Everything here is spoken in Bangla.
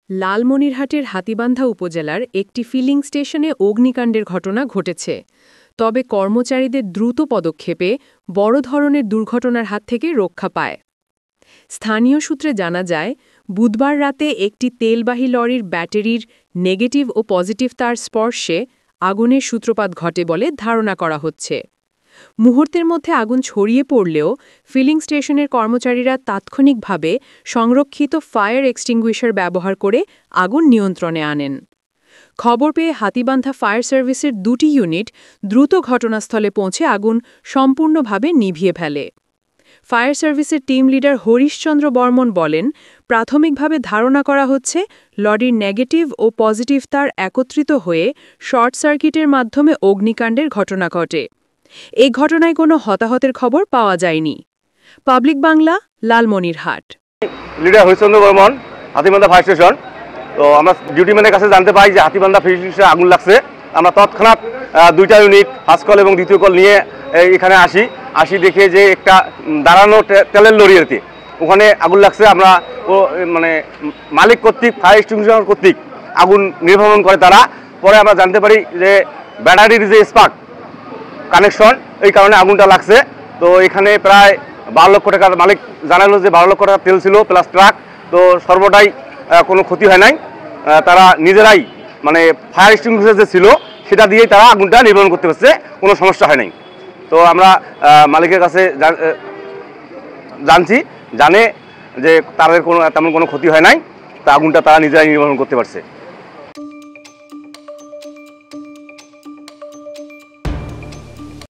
লালমনিরহাটের হাতীবান্ধা উপজেলার একটি ফিলিং স্টেশনে অগ্নিকাণ্ডের ঘটনা ঘটেছে। তবে কর্মচারীদের দ্রুত পদক্ষেপে বড় ধরনের দুর্ঘটনার হাত থেকে রক্ষা পায়। স্থানীয় সূত্রে জানা যায়, বুধবার রাতে একটি তেলবাহী লরির ব্যাটারির নেগেটিভ ও পজিটিভ তার স্পর্শে আগুনের সূত্রপাত ঘটে বলে ধারণা করা হচ্ছে। মুহূর্তের মধ্যে আগুন ছড়িয়ে পড়লেও ফিলিং স্টেশনের কর্মচারীরা তাৎক্ষণিকভাবে সংরক্ষিত ফায়ার এক্সটিংগুইশার ব্যবহার করে আগুন নিয়ন্ত্রণে আনেন। খবর পেয়ে হাতীবান্ধা ফায়ার সার্ভিসের ২টি ইউনিট দ্রুত ঘটনাস্থলে পৌঁছে আগুন সম্পূর্ণভাবে নিভিয়ে ফেলে। ফায়ার সার্ভিসের টিম লিডার হরিশচন্দ্র বর্মন বলেন, প্রাথমিকভাবে ধারণা করা হচ্ছে লরির নেগেটিভ ও পজিটিভ তার একত্রিত হয়ে শর্ট সার্কিটের মাধ্যমে অগ্নিকাণ্ডের ঘটনা ঘটে। এই ঘটনায় কোনো হতাহতের খবর পাওয়া যায়নি। Public Bangla, Lalmonirhat. Leader Harishchandra Barman, Hatibandha fire station. তো আমরা ডিউটিম্যানের কাছে জানতে পাই যে হাতীবান্ধা ফায়ার স্টেশনে আগুন লাগছে। আমরা তৎক্ষণাৎ 2টা ইউনিট, ফার্স্ট কল এবং দ্বিতীয় কল নিয়ে এখানে আসি দেখে যে একটা দাঁড়ানো তেলের লরি আরকি ওখানে আগুন লাগছে। আমরা মানে মালিক কর্তৃক ফায়ার এক্সটিংগুইশার কর্তৃক আগুন নির্বাপন করে তারা। পরে আমরা জানতে পারি যে ব্যাটারির যে স্পার্ক কানেকশন, এই কারণে আগুনটা লাগছে। তো এখানে প্রায় 12 লক্ষ টাকার মালিক জানালো যে 12 লক্ষ টাকা তেল ছিল প্লাস ট্রাক। তো সর্বটাই কোনো ক্ষতি হয় নাই। তারা নিজেরাই মানে ফায়ার এক্সটিংগুইশার যে ছিল সেটা দিয়েই তারা আগুনটা নির্বাপন করতে পারছে, কোনো সমস্যা হয় নাই। তো আমরা মালিকের কাছে জানে যে তাদের তেমন কোনো ক্ষতি হয় নাই, তা আগুনটা তারা নিজেরাই নির্বাপন করতে পারছে।